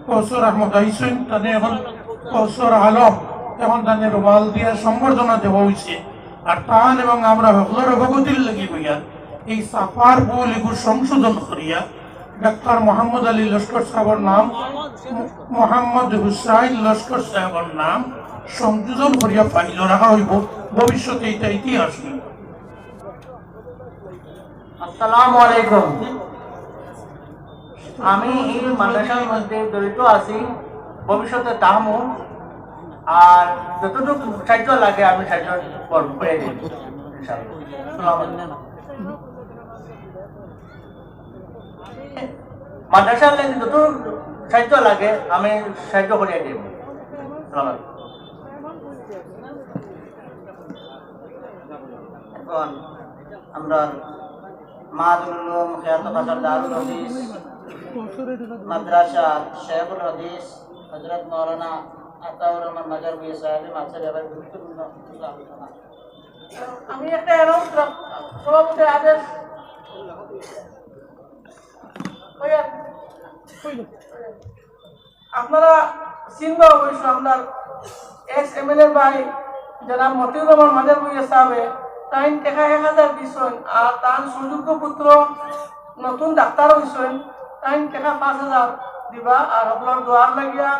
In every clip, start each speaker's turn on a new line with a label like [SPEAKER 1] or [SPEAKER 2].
[SPEAKER 1] কৌসর আহমদ আইসুন তাদের এখন কৌসর আলম এখন তাদের রুমাল দিয়া সম্বর্ধনা দেওয়া হয়েছে। আর তান এবং আমরা সকলের অবগতির লাগি হইয়া এই সাফার বল এগুলো সংশোধন করিয়া ডাক্তার মোহাম্মদ আলী লস্কর সাহেবের নাম মোহাম্মদ হুসাইন লস্কর সাহেবের নাম সংযোজন করিয়া ফাইল রাখা হইব। ভবিষ্যতে এটা ইতিহাস হইব।
[SPEAKER 2] আসসালামু আলাইকুম। আমি এই মাদ্রাসার মধ্যে জড়িত আছি, ভবিষ্যতে তাহমু আর যতটুকু সাহায্য লাগে আমি সাহায্য করে দিই মাদ্রাসার লাগে যত সাহায্য লাগে আমি সাহায্য করিয়ে দিব। এখন আমরা মাদুল উলুম খিয়াত কাসার দারুল হাদিস মাদ্রাসা শেখুল হাদিস হযরত মাওলানা আতাউর রহমান মাজার বিয়ে সাহেব মাছের এবার গুরুত্বপূর্ণ আলোচনা। আমি একটা অ্যানাউন্স সভাপতির আদেশ আপনারা চিনবা অবশ্য আপনার এক্স এমএলএ ভাই জনাব মতিউর রহমান মাজার বিয়ে সাহেব তাই দেখা 1000 দিছেন আর তার সুযোগ্য পুত্র নতুন ডাক্তার হয়েছেন তাই দেখা 5000 দিবা আর আপনার দোয়ার লাগিয়া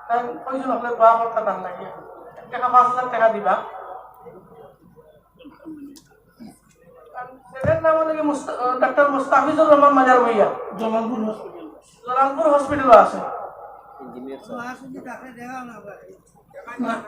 [SPEAKER 2] তাই কইছেন আপনার দোয়া করতে তার লাগিয়া দেখা 5000 টাকা দিবা। সেটার নাম হলো ডাক্তার মুস্তাফিজুর রহমান মাজার ভুইয়া জলালপুর হসপিটাল আছে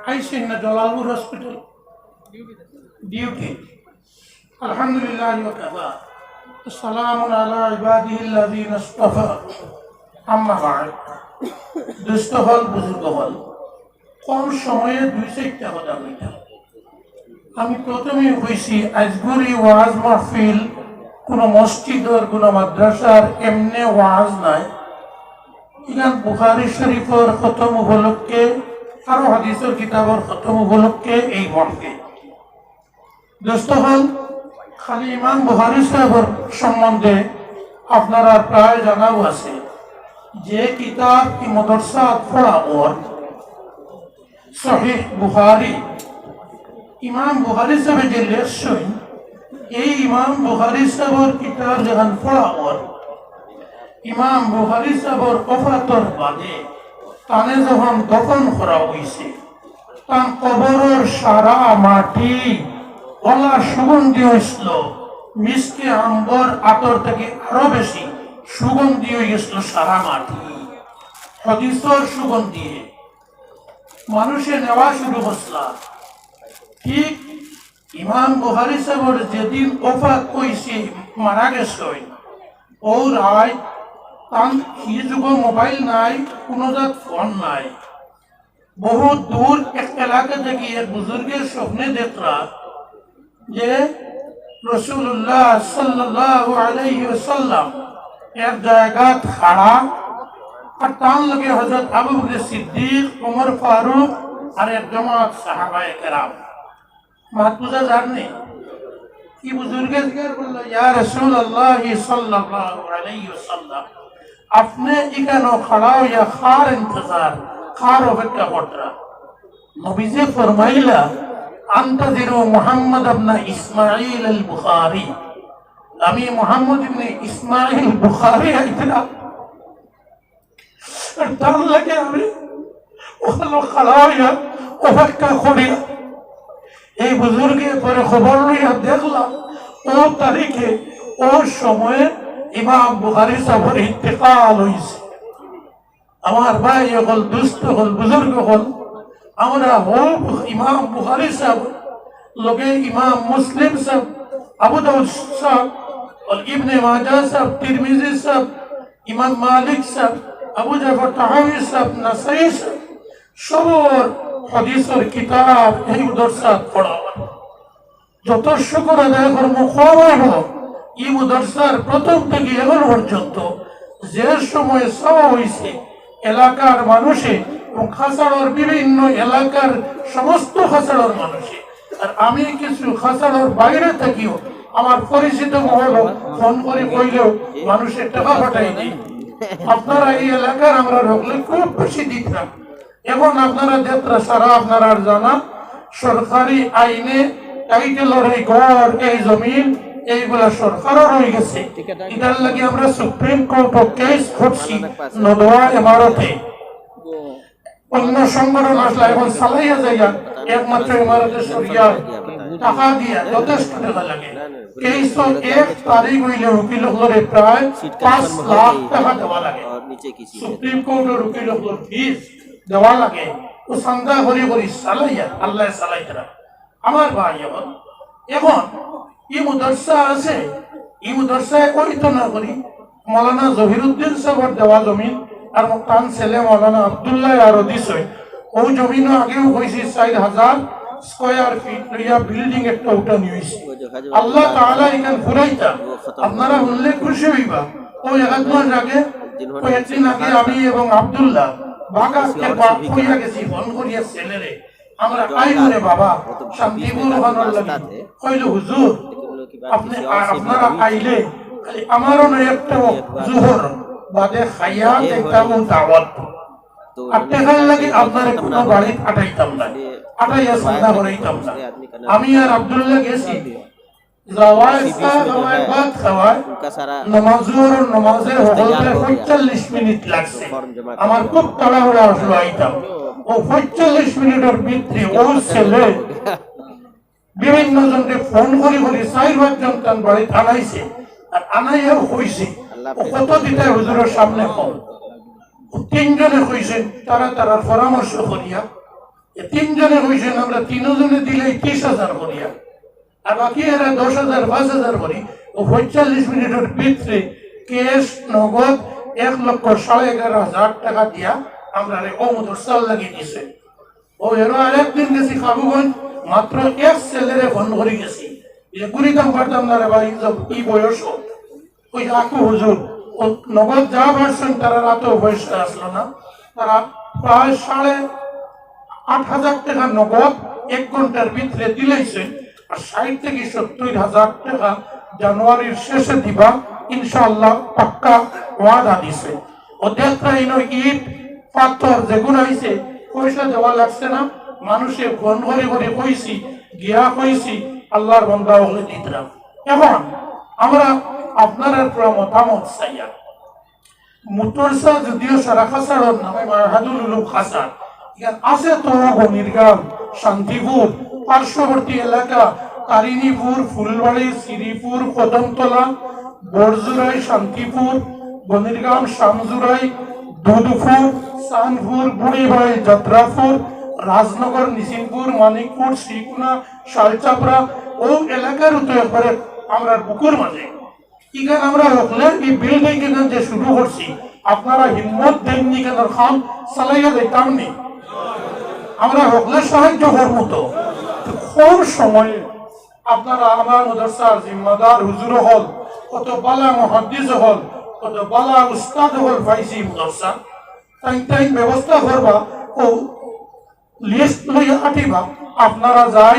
[SPEAKER 1] আইসেন না জলালপুর হসপিটাল ডিউটি। আলহামদুলিল্লাহ ওয়া সালামুন আলা ইবাদিহিল্লাযিনা ইসতাফা আম্মা বা'দ। দুষ্ট হল বুজুর্গ হল কম সময়ে 2-4টা কথা বলতাম। আমি প্রথমে কইছি আজকের এই ওয়াজ মাহফিল কোনো মসজিদের কোনো মাদ্রাসার এমনি ওয়াজ নাই। ইগান বুখারী শরীফের খতম উপলক্ষে আরো হাদিসের কিতাবের খতম উপলক্ষে এই মাহফিল। দোস্ত হল খালি ইমাম বুখারী সাহেবের সম্বন্ধে আপনারা প্রায় জানাও আছে যে কিতাব কি মাদ্রাসা পড়া ওর সহিহ বুখারী ইমাম বুখারী সাহেব যে লেখছেন এই ইমাম বুখারী সাহেবের কিতাব যখন পড়া ওর ইমাম বুখারী সাহেবের ওফাতর বাদে তানে যখন দফন করা হয়েছে তার কবরের সারা মাটি গলা সুগন্ধি হয়েছিল, মিষ্টি আম্বর আতর থেকে আরো বেশি সুগন্ধি হয়ে গেছিল সারা মাটি। হাদিসের সুগন্ধি মানুষে নেওয়া শুরু করছিল। ঠিক ইমাম বুখারী সাহেবের যেদিন ওফাত হইছে মারা গেছে ও রায় তার সেই যুগে মোবাইল নাই, কোনো জাত ফোন নাই। বহুত দূর এক এলাকা থেকে এক বুজুর্গের স্বপ্নে দেখরা যে রাসূলুল্লাহ সাল্লাল্লাহু আলাইহি ওয়াসাল্লাম এক জায়গায় খাড়া আর তার লগে হযরত আবু বকর সিদ্দিক, ওমর ফারুক আর এক জামাত সাহাবায়ে কেরাম। মাহফুজা জাননি কি বুজুর্গে জিজ্ঞাসা করলো, ইয়া রাসূলুল্লাহ সাল্লাল্লাহু আলাইহি ওয়াসাল্লাম আপনি এখানে খাড়া হইয়া খার ইন্তজার খার অপেক্ষা কররা। নবীজি ফরমাইলা আনতাজিরু মুহাম্মদ ইবনে ইসমাঈল আল বুখারী, আমি মুহাম্মদ ইবনে ইসমাঈল বুখারী আইছিলাম আর তার লাগে আমি ওখানে খাড়া হইয়া অপেক্ষা করি। এই বুজুর্গে পরে খবর লইয়া দেখলাম ও তারিখে ও সময়ে ইমাম বুখারী সাহেবের ইন্তেকাল হয়েছে। আমার ভাই হল দুস্থ হল বুজুর্গ হল আমরা ইমাম বুখারী সাহেব লগে ইমাম মুসলিম সাহেব, আবু দাউদ সাহেব, ইবনে মাজাহ সাহেব, তিরমিজি সাহেব, ইমাম মালিক সাহেব, আবু জাফর তাহাউই সাহেব, নাসাই সাহেব সবর হাদিসের কিতাব এই মাদ্রাসাত পড়া। যত শুকর আদায় করবো কম এই মাদ্রাসার প্রথম থেকে এখন পর্যন্ত যে সময় সভা হয়েছে এলাকার মানুষে এবং খাসাড়ার বিভিন্ন এলাকার সমস্ত খাসাড়ার মানুষে আর আমি কিছু খাসাড়ার বাইরে থাকিও আমার পরিচিত মহল ফোন করে কইলেও মানুষের টাকা পাঠাই দিই আপনারা এই এলাকার আমরা ঢুকলে খুব বেশি দিতাম। এখন আপনারা যাত্রা সারা আপনারা আর জানা সরকারি আইনে টাইটেলর এই ঘর এই জমিন এইগুলা সরকারও রয়ে গেছে। এটার লাগে আমরা সুপ্রিম কোর্টও কেস করছি নদওয়া ইমারতে। অন্য সংগঠন আসলে এখন চালাইয়া যাইয়া একমাত্র ইমারতে সরিয়া টাকা দিয়া যথেষ্ট টাকা লাগে। কেস এক তারিখ হইলে উকিল হলরে প্রায় 5 লাখ টাকা দেওয়া লাগে। সুপ্রিম কোর্টের উকিল হলর ফিস দেওয়া লাগে। ও সন্ধ্যা করি করি চালাইয়া আল্লাহ চালাইতরা। আমার ভাই এখন ই মুদরসা আছে, ই মুদরসায় ওই তো না করি মৌলানা জহিরুদ্দিন সাহেবের দেওয়া জমিন আর তান ছেলে মৌলানা আব্দুল্লাহ আরো দিস ও জমিনও আগেও হয়েছে 4,000 স্কয়ার ফিট লইয়া বিল্ডিং একটা উঠান হয়েছে। আল্লাহ তাআলা এখানে ঘুরাইতা আপনারা উল্লেখ খুশি হইবা। ওই এক মাস আগে কয়েকদিন আগে আমি এবং আব্দুল্লাহ বাগাসকে বাপ হইয়া গেছি ফোন করিয়া ছেলেরে আমরা আইরে বাবা শান্তিপুর হওয়ার লাগে কইল হুজুর আপনি আপনারা আইলে খালি আমারও না একটা জোহর বাদে খাইয়া দেখতাম দাওয়াত আর টেকার লাগে আপনার কোনো বাড়ি আটাইতাম না, আটাইয়া সন্ধ্যা করাইতাম না। আমি আর আব্দুল্লাহ গেছি আমার খুব তাড়াহুড়া আসলো আইতাম। ও 45 মিনিটের ভিতরে ও ছেলে বিভিন্ন জনকে ফোন করে করে 4-5 জন তার বাড়ি আনাইছে আর আনাইয়াও হইছে ও কত দিতে হুজুরের সামনে কম। 3 জনে হইছেন তারা তারার পরামর্শ করিয়া 3 জনে হইছেন আমরা 3 জনে দিলে 30,000 করিয়া আর বাকি এরা 10,000 5,000 করি ও 45 মিনিটের ভিতরে কেশ নগদ 1,11,500 টাকা দিয়া আমরা ও মুদরসাল লাগিয়ে দিছে। ও এরও আরেকদিন গেছি খাবুগঞ্জ মাত্র এক ছেলেরে ফোন করে গেছি যে কুড়িতাম পারতাম না রে ভাই কি বয়স ওই আকু হুজুর ও নগদ যা ভার্সন তারা রাতেও বয়সে আসলো না। তারা প্রায় 8,500 টাকা নগদ 1 ঘন্টার ভিতরে দিলেইছে আর 60 থেকে 70,000 টাকা জানুয়ারির শেষে দিবা ইনশাআল্লাহ পাক্কা ওয়াদা দিছে। ও দেখরা ইনো ইট পাথর যেগুলো হইছে পয়সা দেওয়া লাগছে না, মানুষে ফোন করে করে কইছি গিয়া কইছি আল্লাহর বান্দা হলে দিতরা। এখন আমরা আপনারা মতামত চাইয়া মুতরসা যদিও সারা খাসার নামে মাহাদুল উলুম খাসার এখানে আছে তো বনিরগাম শান্তিপুর পার্শ্ববর্তী এলাকা তারিণীপুর ফুলবাড়ি শ্রীপুর কদমতলা বরজুরাই শান্তিপুর বনিরগাম শামজুরাই দুধপুর সানপুর বুড়িভাই যাত্রাপুর রাজনগর নিসিমপুর মানিকপুর শ্রীকুনা শালচাপড়া ও এলাকার উপরে আমরা বুকুর মাঝে এখানে আমরা হকলে এই বিল্ডিং এখানে যে শুরু করছি আপনারা হিম্মত দেননি কেন খাম চালাইয়া দিতাম নি আমরা হকলে সাহায্য করবো তো খুব সময়ে আপনারা আমার মাদ্রাসার জিম্মাদার হুজুর হল কত বালা মুহাদ্দিস হল কত বালা উস্তাদ হল পাইছি মাদ্রাসা তাই ব্যবস্থা করবা ও লিস্ট লইয়া আটিবা আপনারা যাই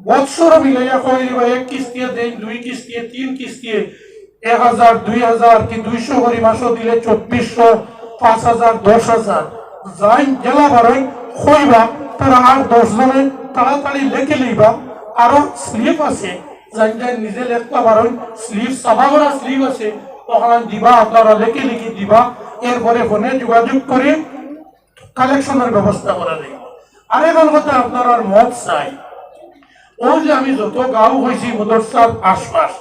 [SPEAKER 1] বৎসর মিলাইয়া কইবা 1 কিস্তিয়ে দেন 2 কিস্তিয়ে 3 কিস্তিয়ে 1000 2000 কি 200 করে মাসও দিলে 2400 5000 10000 যাই জেলা বারই কইবা তারা আর 10 জনে তাড়াতাড়ি লিখে লইবা। আরো স্লিপ আছে যাই নিজে লেখতে পারেন স্লিপ সাবাগরা স্লিপ আছে ওখানে দিবা আপনারা লিখে লিখে দিবা। এরপরে ফোনে যোগাযোগ করে কালেকশনের ব্যবস্থা করা যায়। আরেকবার কথা আপনারা মত চাই ও যে আমি যত গাঁও হয়েছি মাদ্রাসার আশপাশ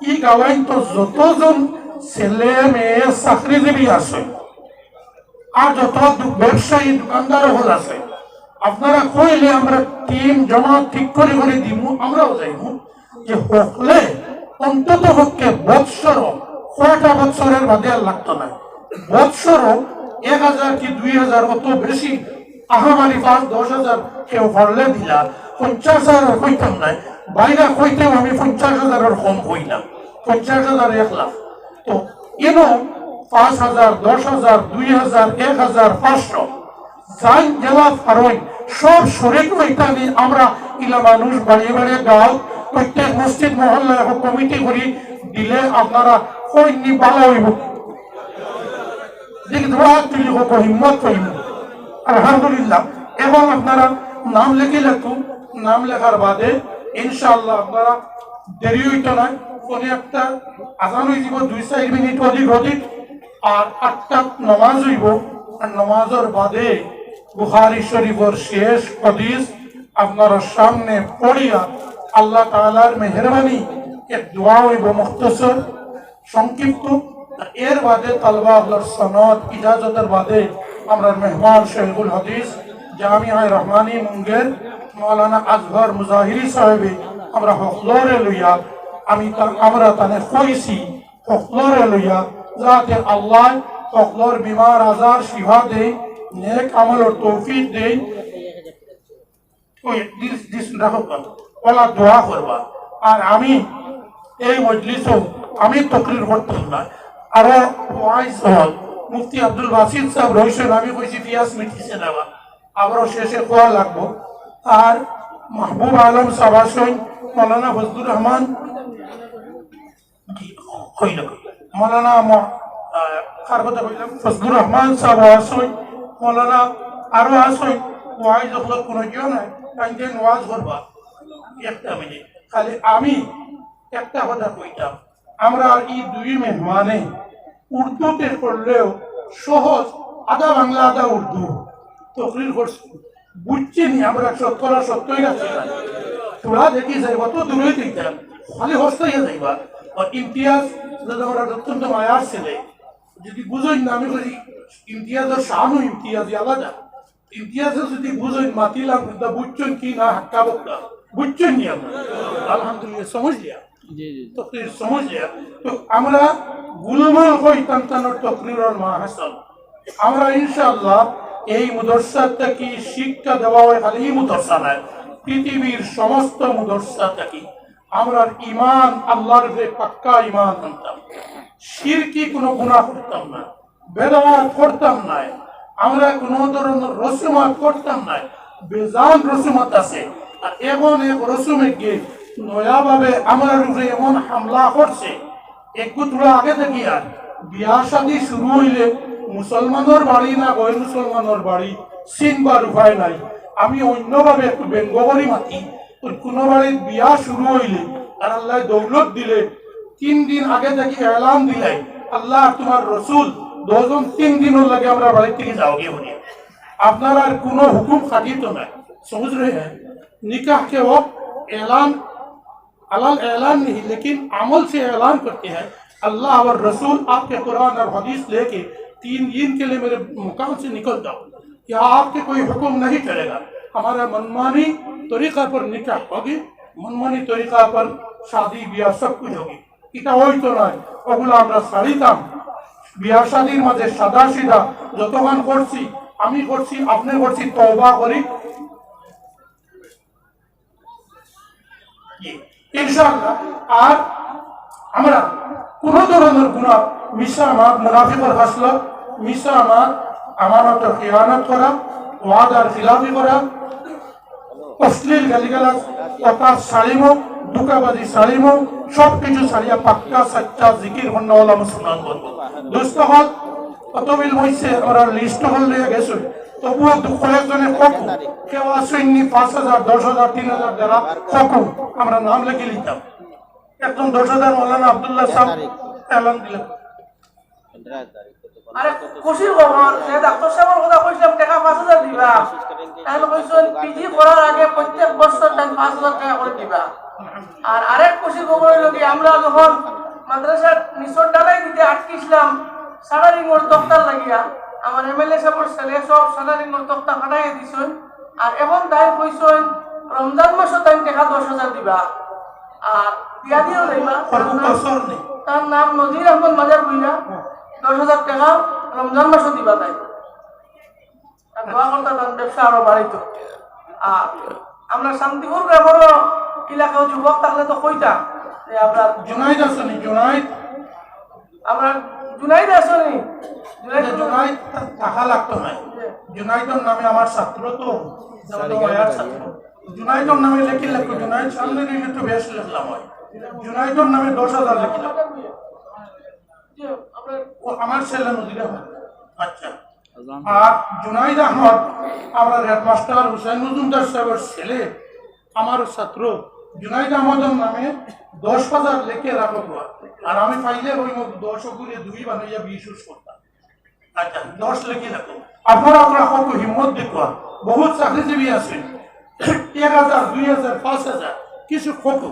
[SPEAKER 1] এই গাঁওয়াইন তো যতজন ছেলে মেয়ে চাকরিজীবী আছে আর যত ব্যবসায়ী দোকানদার হল আছে আপনারা কইলে আমরা টিম জমা ঠিক করে করে দিব আমরাও যাইব যে হকলে অন্তত পক্ষে বৎসর কয়টা বৎসরের বাদে আর লাগতো না বৎসর 1000 কি 2000 অত বেশি আহামারি 5-10,000 কেউ ভরলে দিলা 50,000 কইতাম নাই বাইরে কইতেও আমি 50,000 কম কইলাম 50,000 1 লাখ তো এনো 5,000 10,000 2,000 1,500 যাই জেলা ফারই সব শরীর হইতানি আমরা ইলা মানুষ বাড়িয়ে বাড়িয়ে গাঁও প্রত্যেক মসজিদ মহল্লা কমিটি করি দিলে আপনারা কইনি ভালো হইব দেখি ধোয়া তুলি হোক হিম্মত হইব আলহামদুলিল্লাহ এবং আপনারা নাম লিখে লেখুন নাম লেখার বাদে ইনশাআল্লাহ আপনারা দেরি হইতো না কোনে একটা আজান হয়ে যাব 2-4 মিনিট অধিক আর 8টা নামাজ হইব আর নামাজের বাদে বুখারী শরীফের শেষ হাদিস আপনারা সামনে পড়িয়া আল্লাহ তাআলার মেহেরবানি এক দোয়া হইব মুখতাসর সংক্ষিপ্ত এর বাদে তালবা আল্লাহর সনদ ইজাজতের বাদে আমরা মেহমান শেখুল হাদিস জামিয়া রহমানী মুঙ্গের মাওলানা আজহর মুজাহিরি সাহেবে আমরা হকলরে লইয়া আমরা তানে কইছি হকলরে লইয়া যাতে আল্লাহ হকলর বিমার আজার শিফা দেয় নেক আমলের তৌফিক দেয় ওই দিস রাখো ওলা দোয়া করবা আর আমি এই মজলিসও আমি তকরির করতাম না আরো ওয়াইজ হল মুফতি আব্দুল বাসিদ সাহেব রইছেন আমি কইছি পিয়াস মিটিছে নেওয়া আবারও শেষে খোয়া লাগবো আর মাহবুব আলম সাবাসন মৌলানা ফজলুর রহমান মৌলানা ফজলুর রহমান সাহেব আসই মৌলানা আরো আসই ওয়াইজ হল কোনো কেউ নাই তাই ওয়াজ করবা একটা মিনিট খালি আমি একটা কথা কইতাম আমরা এই দুই মেহমানে উর্দুতে করলেও সহজ আধা বাংলা আধা উর্দু তকরির করছি বুঝছি নি আমরা সত্যই আছে তোরা দেখি যাই অত দূরে দিতাম খালি হস্তাইয়া যাইবা ইমতিয়াজ আমরা অত্যন্ত মায়ার ছেলে যদি বুঝই না আমি করি ইমতিয়াজের শাহানু ইমতিয়াজ আলাদা ইমতিয়াজে যদি বুঝই মাতিলাম বুঝছেন কি না হাক্কা বক্কা বুঝছেন নি আমরা আলহামদুলিল্লাহ সমঝ লিয়া তকরির সমঝ লিয়া তো আমরা গুলমাল হই তান্তানোর তকরির মাহাসান আমরা ইনশাআল্লাহ এই মুদরসা থেকে শিক্ষা দেওয়া হয় খালি এই মুদরসা নয় পৃথিবীর সমস্ত মুদরসা থেকে আমরা ইমান আল্লাহর যে পাক্কা ইমান আনতাম শিরকি কোনো গুনাহ করতাম না বেদাত করতাম না আমরা কোনো ধরনের রসুমাত করতাম না বেজান রসুমাত আছে আর এমন এক রসুমে গিয়ে নয়াভাবে আমরা উপরে এমন হামলা করছে একটু তোরা আগে থেকে আর বিয়া শাদী শুরু হইলে মুসলমানের বাড়ি না গৈ মুসলমানের বাড়ি চিনবার উপায় নাই আমি অন্যভাবে একটু ব্যঙ্গ করি মাতি কোনো বাড়ির বিয়া শুরু হইলে আর আল্লাহ দৌলত দিলে 3 দিন আগে থেকে এলান দিলে আল্লাহ তোমার রসুল 2-3 দিনের লাগে আমরা বাড়ি থেকে যাও গিয়ে বলি আপনার আর কোনো হুকুম খাটিত নাই समझ रहे हैं निकाह के वक्त ऐलान ऐलान नहीं लेकिन अमल से ऐलान करते हैं अल्लाह और रसूल आपके कुरान और हदीस लेके 3 दिन के लिए मेरे मुकाम से निकल जाओ यहाँ आपके कोई हुक्म नहीं चलेगा हमारा मनमानी तरीका पर निकाह होगी मनमानी तरीका पर शादी ब्याह सब कुछ होगी এটা হইতো না ওগুলো আমরা ছাড়িতাম বিয়া শাদীর মাঝে সাদা সিধা যতক্ষণ করছি আমি করছি আপনি করছি তওবা করি ইনশাআল্লাহ আর আমরা কোন ধরনের গুনাহ মিশামাত মুনাফিকের হাসলত মিশামাত আমানতের খিয়ানত করা ওয়াদার খিলাফি করা অশ্লীল গালিগালাজ কথা সালিমো দুকাবাজি সালিমো সব কিছু ছাড়িয়া পাক্কা সচ্চা জিকির হন্নাওয়ালা মুসলমান বলবো দোস্ত হল কত বিল হইছে আমরা লিস্ট হল নিয়ে গেছে তবুও কয়েকজনে ককু কেউ আসেননি 5,000 10,000 3,000 যারা ককু আমরা নাম লিখে নিতাম একদম 10,000 মৌলানা আব্দুল্লাহ সাহেব এলান দিলেন
[SPEAKER 2] আরে খুশির খবর যে ডাক্তার সাহেবের কথা কইছিলাম টাকা 5,000 দিবা তাহলে কইছেন পিজি করার আগে প্রত্যেক বছর 5,000 টাকা করে দিবা আর আরেক খুশির খবর হলো কি আমরা যখন মাদ্রাসার নিচর ডালাই দিতে আটকিছিলাম সালারিংর দফতর লাগিয়া আমার এমএলএ সাহেবের ছেলে সব সালারিংর দফতর ফাটাইয়া দিছেন আর এখন তাই কইছেন রমজান মাসে তাই টাকা 10,000 দিবা আর দিয়া দিও যাইবা তার নাম নজির আহমদ মাজার ভুইয়া 10,000 টাকা রমজান মাসে দিবা তাই আর দোয়া করতে ব্যবসা আরো বাড়াইতো আর আমরা শান্তিপুর গ্রামের এলাকাও যুবক থাকলে তো কইতা যে আমরা
[SPEAKER 1] জুনাইদ আসনি জুনাইদ
[SPEAKER 2] আমরা জুনাইদ আসনি
[SPEAKER 1] জুনাইদ টাকা লাগতো না জুনাইদের নামে আমার ছাত্র তো মায়ার ছাত্র জুনাইদের নামে লেখি লাগতো জুনাইদ সামনে নিয়ে তো বেশ লিখলাম হয় জুনাইদের নামে 10,000 লিখলাম
[SPEAKER 2] জি আপনার
[SPEAKER 1] ও আমার ছেলে নদীর আচ্ছা আর জুনাইদ আহমদ আমার হেডমাস্টার হুসাইন মজুমদার সাহেবের ছেলে আমার ছাত্র জুনাইদ আহমদের নামে 10,000 লেখে রাখবো আর আমি পাইলে ওই 10 করে 2 বানাইয়া 20 করতাম আচ্ছা 10 লেখে রাখো আপনারা কত হিম্মত দেখুয়া বহুত চাকরিজীবী আছেন 1,000 2,000 5,000 কিছু কত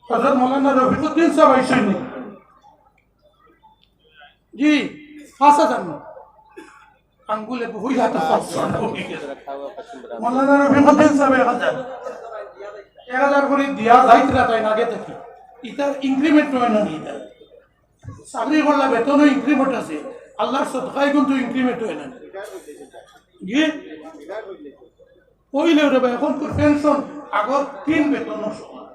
[SPEAKER 1] হযরত মৌলানা রফিকুদ্দিন সাহেব আইসেন জি 5,000 না আঙ্গুলে বহু হাতে মৌলানা রফিকুদ্দিন সাহেব 1,000 করে দিয়া যাইতরা তাই আগে থেকে ইতার ইনক্রিমেন্ট হয় না ইতা চাকরি করলে বেতনও ইনক্রিমেন্ট আছে আল্লাহর সদকায় কিন্তু ইনক্রিমেন্ট হয় না জি কইলে রে ভাই এখন তো পেনশন আগর 3 বেতনও সমান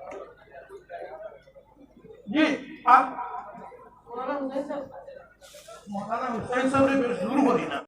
[SPEAKER 1] জি আর
[SPEAKER 2] মৌলানা হুসাইন সাহেব
[SPEAKER 1] মৌলানা হুসাইন সাহেব বেশ দূর করি না